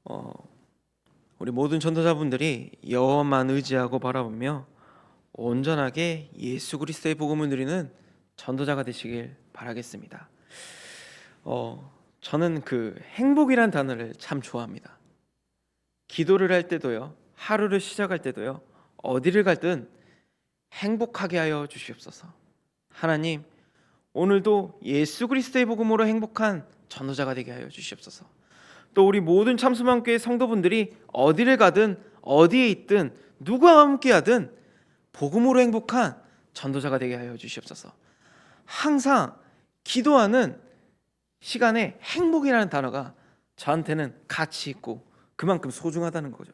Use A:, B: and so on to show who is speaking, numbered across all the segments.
A: 어, 우리 모든 전도자분들이 여호와만 의지하고 바라보며 온전하게 예수 그리스도의 복음을 누리는 전도자가 되시길 바라겠습니다. 저는 그 행복이란 단어를 참 좋아합니다. 기도를 할 때도요, 하루를 시작할 때도요, 어디를 갈든 행복하게 하여 주시옵소서. 하나님, 오늘도 예수 그리스도의 복음으로 행복한 전도자가 되게 하여 주시옵소서. 또 우리 모든 참수망교회 성도분들이 어디를 가든 어디에 있든 누구와 함께하든 복음으로 행복한 전도자가 되게 하여 주시옵소서. 항상 기도하는 시간에 행복이라는 단어가 저한테는 가치 있고 그만큼 소중하다는 거죠.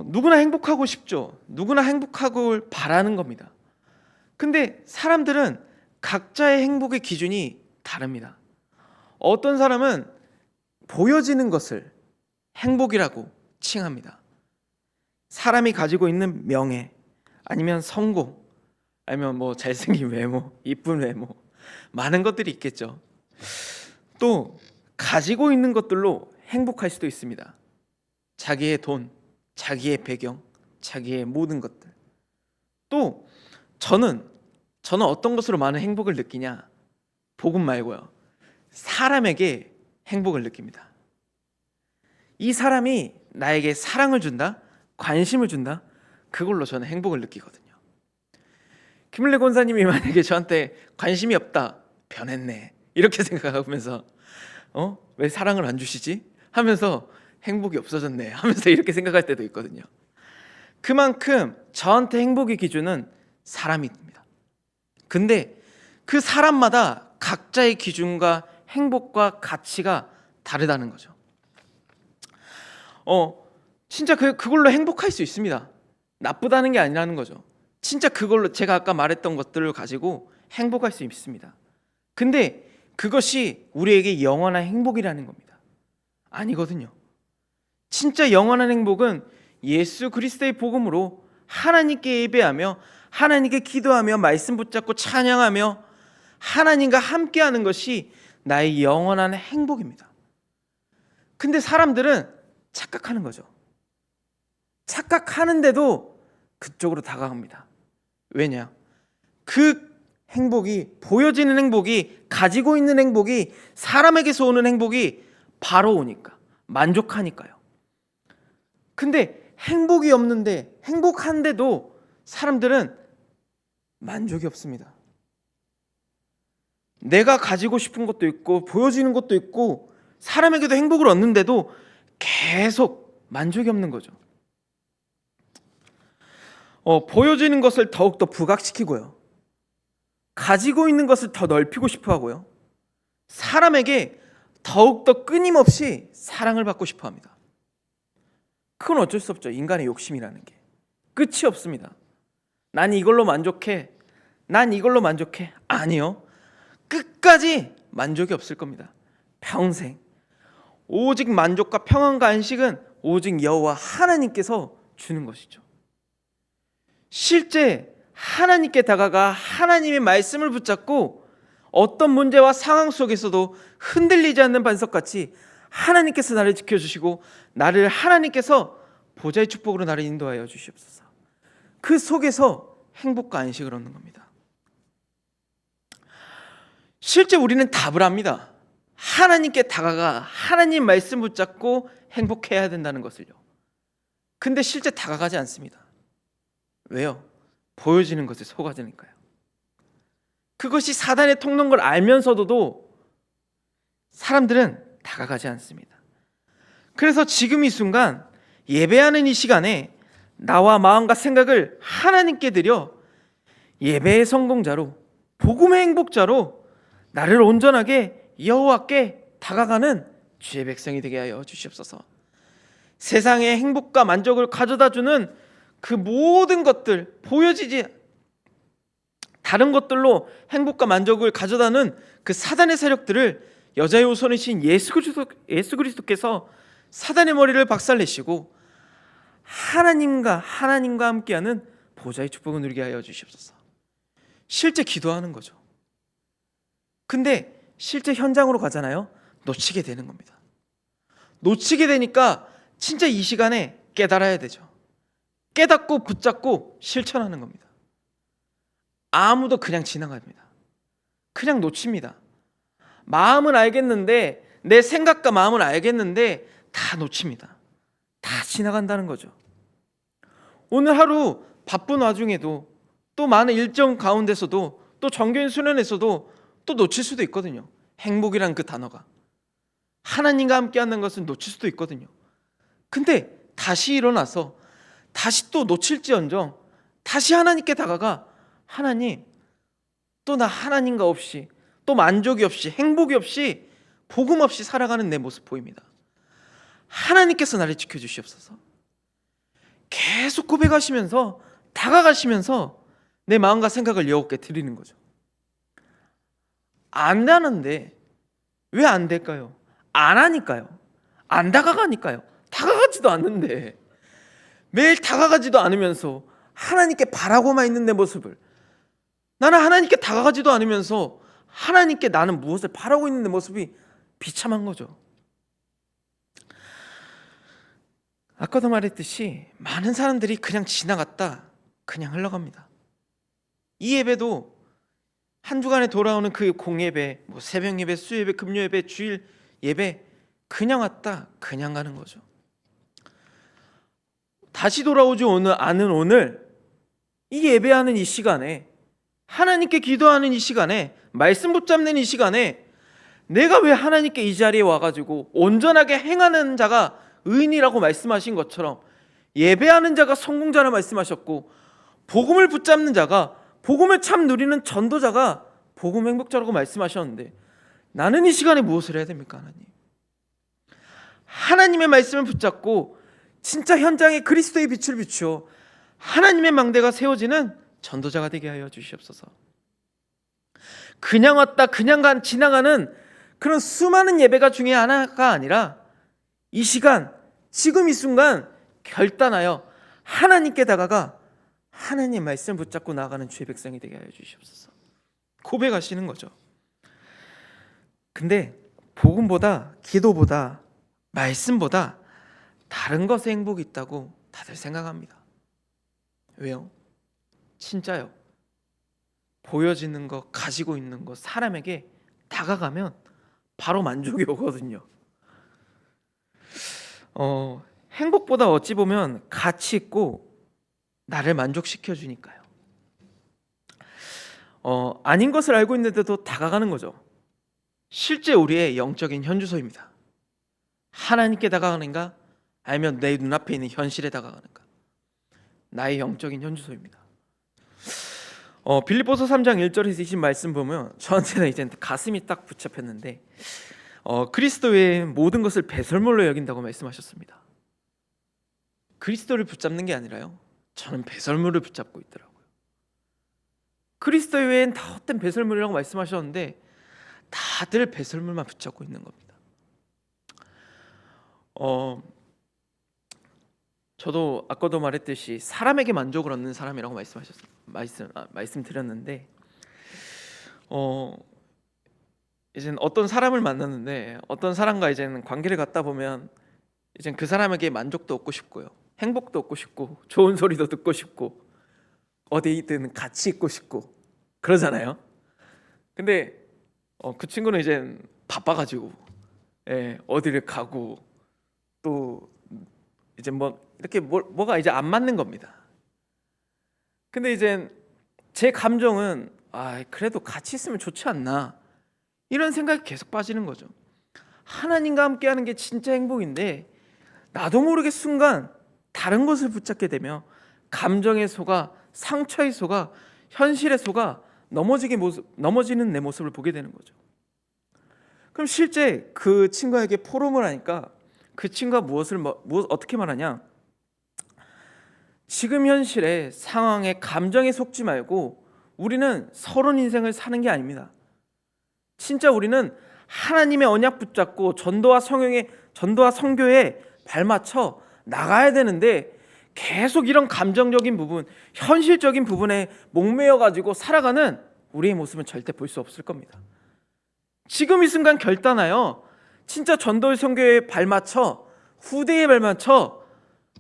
A: 누구나 행복하고 싶죠. 누구나 행복하길 바라는 겁니다. 근데 사람들은 각자의 행복의 기준이 다릅니다. 어떤 사람은 보여지는 것을 행복이라고 칭합니다. 사람이 가지고 있는 명예, 아니면 성공, 아니면 뭐 잘생긴 외모, 이쁜 외모, 많은 것들이 있겠죠. 또 가지고 있는 것들로 행복할 수도 있습니다. 자기의 돈, 자기의 배경, 자기의 모든 것들. 또 저는 어떤 것으로 많은 행복을 느끼냐? 복음 말고요. 사람에게 행복을 느낍니다. 이 사람이 나에게 사랑을 준다, 관심을 준다, 그걸로 저는 행복을 느끼거든요. 김을래 권사님이 만약에 저한테 관심이 없다, 변했네, 이렇게 생각하면서 왜 사랑을 안 주시지? 하면서 행복이 없어졌네 하면서 이렇게 생각할 때도 있거든요. 그만큼 저한테 행복의 기준은 사람입니다. 근데 그 사람마다 각자의 기준과 행복과 가치가 다르다는 거죠. 진짜 그걸로 행복할 수 있습니다. 나쁘다는 게 아니라는 거죠. 진짜 그걸로 제가 아까 말했던 것들을 가지고 행복할 수 있습니다. 근데 그것이 우리에게 영원한 행복이라는 겁니다. 아니거든요. 진짜 영원한 행복은 예수 그리스도의 복음으로 하나님께 예배하며 하나님께 기도하며 말씀 붙잡고 찬양하며 하나님과 함께하는 것이 나의 영원한 행복입니다. 근데 사람들은 착각하는 거죠. 착각하는데도 그쪽으로 다가갑니다. 왜냐? 그 행복이, 보여지는 행복이, 가지고 있는 행복이, 사람에게서 오는 행복이 바로 오니까, 만족하니까요. 근데 행복이 없는데, 행복한데도 사람들은 만족이 없습니다. 내가 가지고 싶은 것도 있고 보여지는 것도 있고 사람에게도 행복을 얻는데도 계속 만족이 없는 거죠. 보여지는 것을 더욱더 부각시키고요, 가지고 있는 것을 더 넓히고 싶어 하고요, 사람에게 더욱더 끊임없이 사랑을 받고 싶어 합니다. 그건 어쩔 수 없죠. 인간의 욕심이라는 게 끝이 없습니다. 난 이걸로 만족해, 난 이걸로 만족해. 아니요, 끝까지 만족이 없을 겁니다. 평생. 오직 만족과 평안과 안식은 오직 여호와 하나님께서 주는 것이죠. 실제 하나님께 다가가 하나님의 말씀을 붙잡고 어떤 문제와 상황 속에서도 흔들리지 않는 반석같이 하나님께서 나를 지켜주시고 나를 하나님께서 보좌의 축복으로 나를 인도하여 주시옵소서. 그 속에서 행복과 안식을 얻는 겁니다. 실제 우리는 답을 합니다. 하나님께 다가가 하나님 말씀 붙잡고 행복해야 된다는 것을요. 근데 실제 다가가지 않습니다. 왜요? 보여지는 것에 속아지니까요. 그것이 사단의 통로인 걸 알면서도 사람들은 다가가지 않습니다. 그래서 지금 이 순간 예배하는 이 시간에 나와 마음과 생각을 하나님께 드려 예배의 성공자로, 복음의 행복자로 나를 온전하게 여호와께 다가가는 주의 백성이 되게 하여 주시옵소서. 세상의 행복과 만족을 가져다주는 그 모든 것들, 보여지지 다른 것들로 행복과 만족을 가져다는 그 사단의 세력들을 여자의 우선이신 예수 그리스도께서 사단의 머리를 박살내시고 하나님과 함께하는 보좌의 축복을 누리게 하여 주시옵소서. 실제 기도하는 거죠. 근데 실제 현장으로 가잖아요. 놓치게 되는 겁니다. 놓치게 되니까 진짜 이 시간에 깨달아야 되죠. 깨닫고 붙잡고 실천하는 겁니다. 아무도 그냥 지나갑니다. 그냥 놓칩니다. 마음은 알겠는데, 내 생각과 마음은 알겠는데 다 놓칩니다. 다 지나간다는 거죠. 오늘 하루 바쁜 와중에도, 또 많은 일정 가운데서도, 또 정교인 수련에서도 또 놓칠 수도 있거든요. 행복이란 그 단어가, 하나님과 함께하는 것을 놓칠 수도 있거든요. 근데 다시 일어나서 다시 또 놓칠지언정 다시 하나님께 다가가, 하나님, 또 나 하나님과 없이, 또 만족이 없이, 행복이 없이, 복음 없이 살아가는 내 모습 보입니다. 하나님께서 나를 지켜주시옵소서. 계속 고백하시면서, 다가가시면서 내 마음과 생각을 여호와께 드리는 거죠. 안 되는데 왜 안 될까요? 안 하니까요. 안 다가가니까요. 다가가지도 않는데, 매일 다가가지도 않으면서 하나님께 바라고만 있는 내 모습을, 나는 하나님께 다가가지도 않으면서 하나님께 나는 무엇을 바라고 있는 내 모습이 비참한 거죠. 아까도 말했듯이 많은 사람들이 그냥 지나갔다 그냥 흘러갑니다. 이 예배도 한 주간에 돌아오는 그 공예배, 새벽 예배, 수예배, 금요 예배, 주일 예배, 그냥 왔다 그냥 가는 거죠. 다시 돌아오지 않은 오늘, 이 예배하는 이 시간에, 하나님께 기도하는 이 시간에, 말씀 붙잡는 이 시간에, 내가 왜 하나님께 이 자리에 와가지고 온전하게 행하는 자가 의인이라고 말씀하신 것처럼, 예배하는 자가 성공자라 말씀하셨고, 복음을 붙잡는 자가, 복음을 참 누리는 전도자가 복음 행복자라고 말씀하셨는데, 나는 이 시간에 무엇을 해야 됩니까? 하나님의 말씀을 붙잡고 진짜 현장에 그리스도의 빛을 비추어 하나님의 망대가 세워지는 전도자가 되게 하여 주시옵소서. 그냥 왔다 그냥 지나가는 그런 수많은 예배가 중에 하나가 아니라, 이 시간, 지금 이 순간 결단하여 하나님께 다가가 하나님의 말씀을 붙잡고 나아가는 주의 백성이 되게 하여 주시옵소서. 고백하시는 거죠. 근데 복음보다, 기도보다, 말씀보다 다른 것에 행복이 있다고 다들 생각합니다. 왜요? 진짜요. 보여지는 것, 가지고 있는 것, 사람에게 다가가면 바로 만족이 오거든요. 행복보다 어찌 보면 가치 있고 나를 만족시켜 주니까요. 아닌 것을 알고 있는데도 다가가는 거죠. 실제 우리의 영적인 현주소입니다. 하나님께 다가가는가, 아니면 내 눈앞에 있는 현실에 다가가는가, 나의 영적인 현주소입니다. 빌립보서 3장 1절에서 20 말씀 보면 저한테는 이제 가슴이 딱 붙잡혔는데, 그리스도 외에 모든 것을 배설물로 여긴다고 말씀하셨습니다. 그리스도를 붙잡는 게 아니라요, 저는 배설물을 붙잡고 있더라고요. 그리스도 외엔 다 헛된 배설물이라고 말씀하셨는데 다들 배설물만 붙잡고 있는 겁니다. 저도 아까도 말했듯이 사람에게 만족을 얻는 사람이라고 말씀드렸는데, 이제는 어떤 사람을 만났는데, 어떤 사람과 이제는 관계를 갖다 보면 이제는 그 사람에게 만족도 얻고 싶고요, 행복도 얻고 싶고, 좋은 소리도 듣고 싶고, 어디든 같이 있고 싶고 그러잖아요. 근데 그 친구는 이제 바빠가지고, 어디를 가고, 또 이제 이렇게 뭐가 이제 안 맞는 겁니다. 근데 이제 제 감정은 그래도 같이 있으면 좋지 않나, 이런 생각이 계속 빠지는 거죠. 하나님과 함께하는 게 진짜 행복인데 나도 모르게 순간 다른 것을 붙잡게 되며 감정에 속아, 상처에 속아, 현실에 속아 넘어지는 내 모습을 보게 되는 거죠. 그럼 실제 그 친구에게 포럼을 하니까 그 친구가 어떻게 말하냐, 지금 현실의 상황에, 감정에 속지 말고 우리는 서론 인생을 사는 게 아닙니다. 진짜 우리는 하나님의 언약 붙잡고 전도와 선교에 발맞춰 나가야 되는데, 계속 이런 감정적인 부분, 현실적인 부분에 목매여 가지고 살아가는 우리의 모습은 절대 볼 수 없을 겁니다. 지금 이 순간 결단하여 진짜 전도의 선교에 발맞춰, 후대에 발맞춰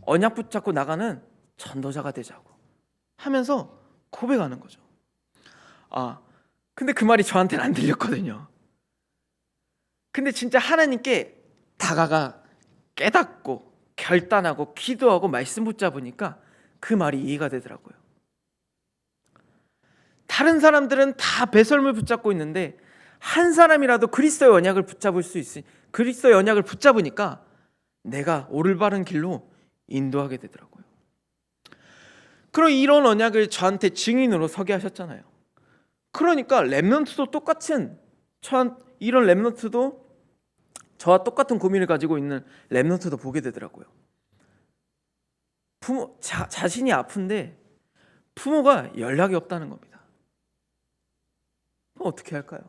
A: 언약 붙잡고 나가는 전도자가 되자고 하면서 고백하는 거죠. 근데 그 말이 저한테는 안 들렸거든요. 근데 진짜 하나님께 다가가 깨닫고 결단하고 기도하고 말씀 붙잡으니까 그 말이 이해가 되더라고요. 다른 사람들은 다 배설물 붙잡고 있는데 한 사람이라도 그리스도의 언약을 붙잡을 수 있으니, 그리스도의 언약을 붙잡으니까 내가 올바른 길로 인도하게 되더라고요. 그럼 이런 언약을 저한테 증인으로 서게 하셨잖아요. 그러니까 렘넌트도 똑같은, 이런 렘넌트도 저와 똑같은 고민을 가지고 있는 렘넌트도 보게 되더라고요. 자신이 아픈데 부모가 연락이 없다는 겁니다. 그럼 어떻게 할까요?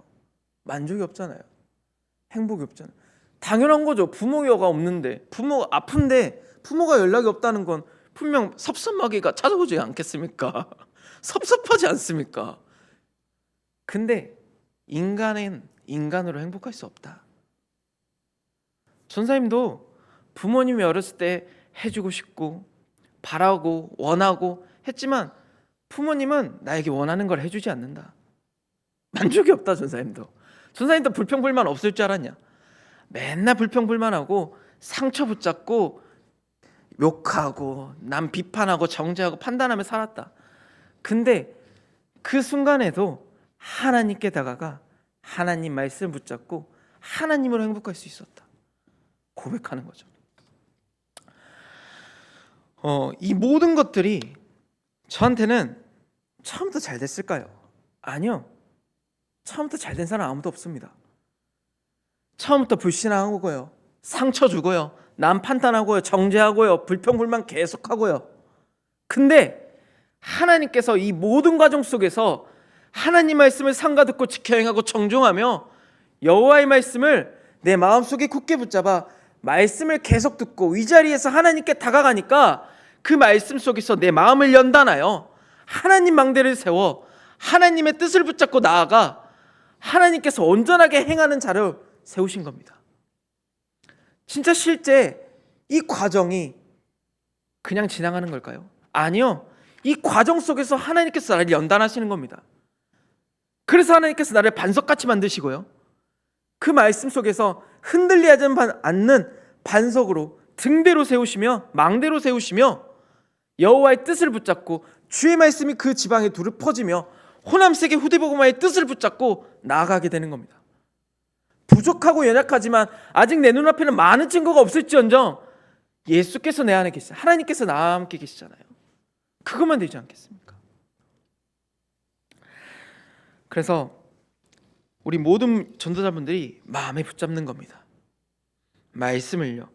A: 만족이 없잖아요. 행복이 없잖아요. 당연한 거죠. 부모가 없는데, 부모가 아픈데 부모가 연락이 없다는 건 분명 섭섭하기가 찾아오지 않겠습니까? 섭섭하지 않습니까? 근데 인간은 인간으로 행복할 수 없다. 전사님도 부모님이 어렸을 때 해주고 싶고 바라고 원하고 했지만 부모님은 나에게 원하는 걸 해주지 않는다. 만족이 없다. 전사님도 불평불만 없을 줄 알았냐? 맨날 불평불만하고 상처 붙잡고 욕하고 남 비판하고 정죄하고 판단하며 살았다. 근데 그 순간에도 하나님께 다가가 하나님 말씀 붙잡고 하나님으로 행복할 수 있었다. 고백하는 거죠. 이 모든 것들이 저한테는 처음부터 잘 됐을까요? 아니요. 처음부터 잘 된 사람 아무도 없습니다. 처음부터 불신하고요, 상처 주고요, 남 판단하고요, 정죄하고요, 불평불만 계속하고요. 근데 하나님께서 이 모든 과정 속에서 하나님 말씀을 삼가 듣고 지켜 행하고 정종하며 여호와의 말씀을 내 마음속에 굳게 붙잡아 말씀을 계속 듣고 이 자리에서 하나님께 다가가니까 그 말씀 속에서 내 마음을 연단하여 하나님 망대를 세워 하나님의 뜻을 붙잡고 나아가 하나님께서 온전하게 행하는 자를 세우신 겁니다. 진짜 실제 이 과정이 그냥 지나가는 걸까요? 아니요. 이 과정 속에서 하나님께서 나를 연단하시는 겁니다. 그래서 하나님께서 나를 반석같이 만드시고요, 그 말씀 속에서 흔들리지 않는 반석으로 등대로 세우시며 망대로 세우시며 여호와의 뜻을 붙잡고 주의 말씀이 그 지방에 두루 퍼지며 호남세계 후대복음화의 뜻을 붙잡고 나아가게 되는 겁니다. 부족하고 연약하지만 아직 내 눈앞에는 많은 증거가 없을지언정 예수께서 내 안에 계시잖아요. 하나님께서 나와 함께 계시잖아요. 그것만 되지 않겠습니까? 그래서 우리 모든 전도자분들이 마음에 붙잡는 겁니다. 말씀을요.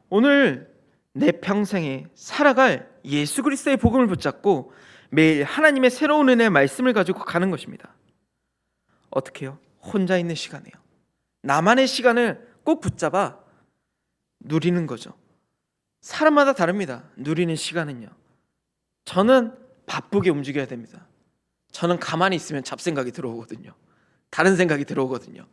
A: 오늘 내 평생에 살아갈 예수 그리스도의 복음을 붙잡고 매일 하나님의 새로운 은혜의 말씀을 가지고 가는 것입니다. 어떻게 해요? 혼자 있는 시간에요. 나만의 시간을 꼭 붙잡아 누리는 거죠. 사람마다 다릅니다. 누리는 시간은요. 저는 바쁘게 움직여야 됩니다. 저는 가만히 있으면 잡생각이 들어오거든요. 다른 생각이 들어오거든요.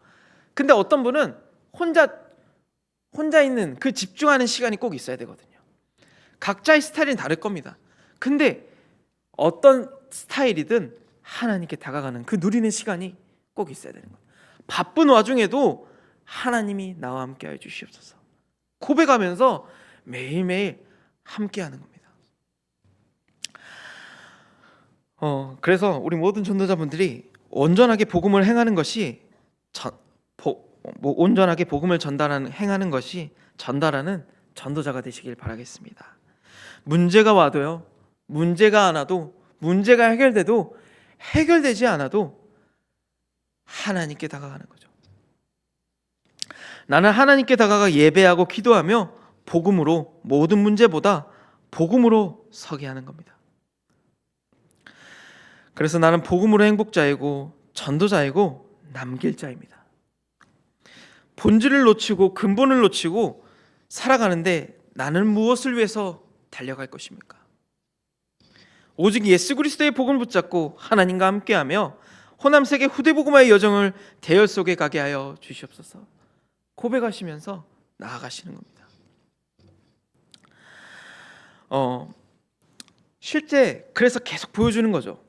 A: 근데 어떤 분은 혼자 있는 그 집중하는 시간이 꼭 있어야 되거든요. 각자의 스타일은 다를 겁니다. 근데 어떤 스타일이든 하나님께 다가가는 그 누리는 시간이 꼭 있어야 되는 거예요. 바쁜 와중에도 하나님이 나와 함께 해 주시옵소서 고백하면서 매일매일 함께 하는 겁니다. 그래서 우리 모든 전도자분들이 온전하게 복음을 행하는 것이 온전하게 복음을 행하는 것이 전달하는 전도자가 되시길 바라겠습니다. 문제가 와도요, 문제가 안 와도, 문제가 해결돼도 해결되지 않아도 하나님께 다가가는 거죠. 나는 하나님께 다가가 예배하고 기도하며 복음으로, 모든 문제보다 복음으로 서게 하는 겁니다. 그래서 나는 복음으로 행복자이고 전도자이고 남길 자입니다. 본질을 놓치고 근본을 놓치고 살아가는데 나는 무엇을 위해서 달려갈 것입니까? 오직 예수 그리스도의 복음을 붙잡고 하나님과 함께하며 호남세계 후대복음화의 여정을 대열 속에 가게 하여 주시옵소서 고백하시면서 나아가시는 겁니다. 실제 그래서 계속 보여주는 거죠.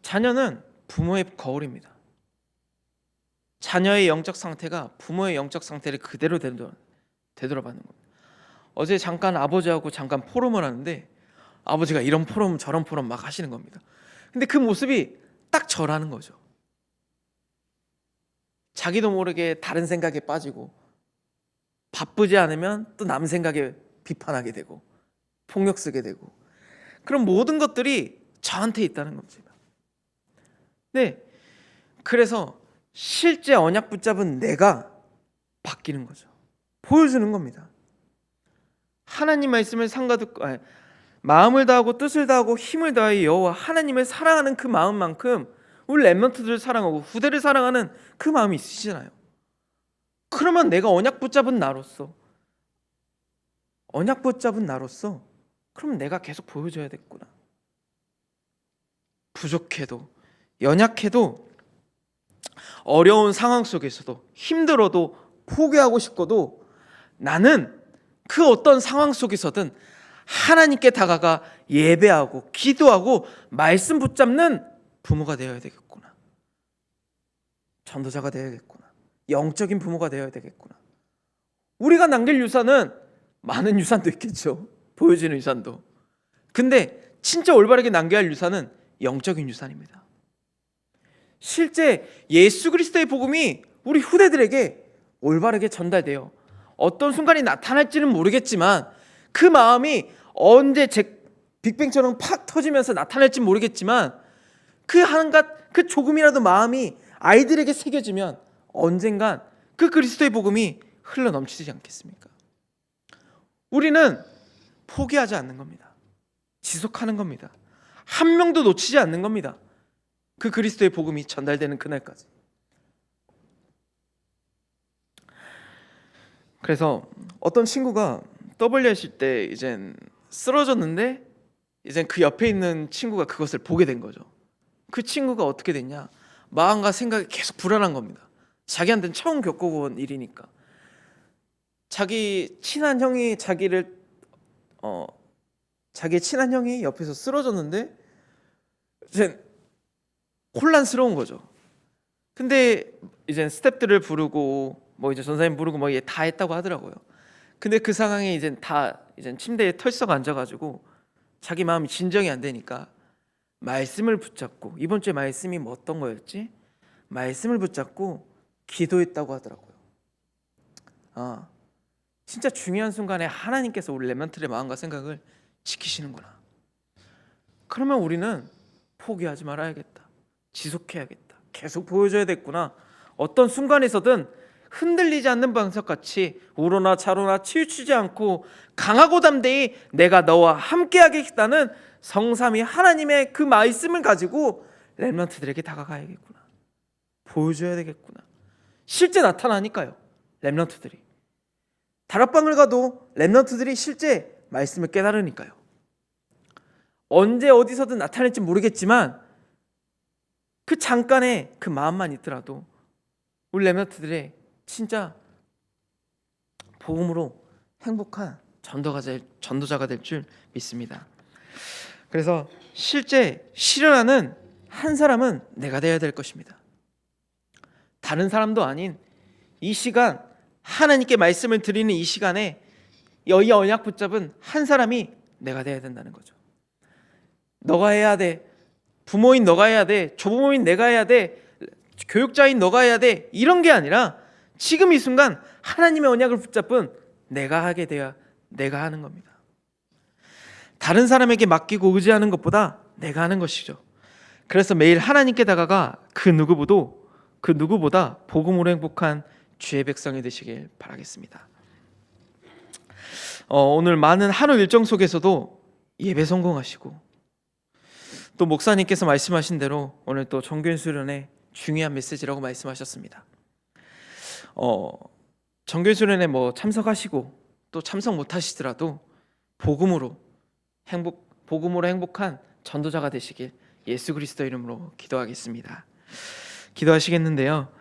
A: 자녀는 부모의 거울입니다. 자녀의 영적 상태가 부모의 영적 상태를 그대로 되돌아가는 겁니다. 어제 잠깐 아버지하고 잠깐 포럼을 하는데 아버지가 이런 포럼 저런 포럼 막 하시는 겁니다. 근데 그 모습이 딱 저라는 거죠. 자기도 모르게 다른 생각에 빠지고 바쁘지 않으면 또 남 생각에 비판하게 되고 폭력 쓰게 되고 그런 모든 것들이 저한테 있다는 겁니다. 네, 그래서 실제 언약 붙잡은 내가 바뀌는 거죠. 보여주는 겁니다. 하나님 말씀을 마음을 다하고 뜻을 다하고 힘을 다하여 여호와 하나님을 사랑하는 그 마음만큼 우리 렘넌트들을 사랑하고 후대를 사랑하는 그 마음이 있으시잖아요. 그러면 내가 언약 붙잡은 나로서 그럼 내가 계속 보여줘야겠구나. 부족해도 연약해도 어려운 상황 속에서도 힘들어도 포기하고 싶고도 나는 그 어떤 상황 속에서든 하나님께 다가가 예배하고 기도하고 말씀 붙잡는 부모가 되어야 되겠구나. 전도자가 되어야겠구나. 영적인 부모가 되어야 되겠구나. 우리가 남길 유산은 많은 유산도 있겠죠. 보여지는 유산도. 근데 진짜 올바르게 남겨야 할 유산은 영적인 유산입니다. 실제 예수 그리스도의 복음이 우리 후대들에게 올바르게 전달돼요. 어떤 순간이 나타날지는 모르겠지만 그 마음이 언제 빅뱅처럼 팍 터지면서 나타날지 모르겠지만 그 조금이라도 마음이 아이들에게 새겨지면 언젠간 그 그리스도의 복음이 흘러 넘치지 않겠습니까? 우리는 포기하지 않는 겁니다. 지속하는 겁니다. 한 명도 놓치지 않는 겁니다. 그 그리스도의 복음이 전달되는 그날까지. 그래서 어떤 친구가 WS일 때 이젠 쓰러졌는데 이젠 그 옆에 있는 친구가 그것을 보게 된 거죠. 그 친구가 어떻게 됐냐? 마음과 생각이 계속 불안한 겁니다. 자기한테는 처음 겪어본 일이니까. 자기 친한 형이 자기의 친한 형이 옆에서 쓰러졌는데 이제 혼란스러운 거죠. 근데 이제 스태프들을 부르고 뭐 이제 전사님 부르고 뭐 다 했다고 하더라고요. 근데 그 상황에 이제 다 이제 침대에 털썩 앉아가지고 자기 마음이 진정이 안 되니까 말씀을 붙잡고, 이번 주에 말씀이 뭐 어떤 거였지? 말씀을 붙잡고 기도했다고 하더라고요. 진짜 중요한 순간에 하나님께서 우리 렘넌트의 마음과 생각을 지키시는구나. 그러면 우리는 포기하지 말아야겠다. 지속해야겠다. 계속 보여줘야겠구나. 어떤 순간에서든 흔들리지 않는 방석같이 우로나 차로나 치우치지 않고 강하고 담대히 내가 너와 함께하겠다는 성삼위 하나님의 그 말씀을 가지고 렘넌트들에게 다가가야겠구나. 보여줘야 되겠구나. 실제 나타나니까요. 렘넌트들이. 다락방을 가도 렘넌트들이 실제 말씀을 깨달으니까요. 언제 어디서든 나타날지 모르겠지만 그 잠깐의 그 마음만 있더라도 우리 렘넌트들의 진짜 복음으로 행복한 전도자가 될 줄 믿습니다. 그래서 실제 실현하는 한 사람은 내가 되어야 될 것입니다. 다른 사람도 아닌 이 시간 하나님께 말씀을 드리는 이 시간에 이 언약 붙잡은 한 사람이 내가 되어야 된다는 거죠. 너가 해야 돼. 부모인 너가 해야 돼. 조부모인 내가 해야 돼. 교육자인 너가 해야 돼. 이런 게 아니라 지금 이 순간 하나님의 언약을 붙잡은 내가 하게 돼야 내가 하는 겁니다. 다른 사람에게 맡기고 의지하는 것보다 내가 하는 것이죠. 그래서 매일 하나님께 다가가 그 누구보다 복음으로 행복한 주의 백성이 되시길 바라겠습니다. 오늘 많은 하루 일정 속에서도 예배 성공하시고 또 목사님께서 말씀하신 대로 오늘 또 정교인 수련회 중요한 메시지라고 말씀하셨습니다. 정교인 수련회 뭐 참석하시고 또 참석 못하시더라도 복음으로 행복한 전도자가 되시길 예수 그리스도 이름으로 기도하겠습니다. 기도하시겠는데요.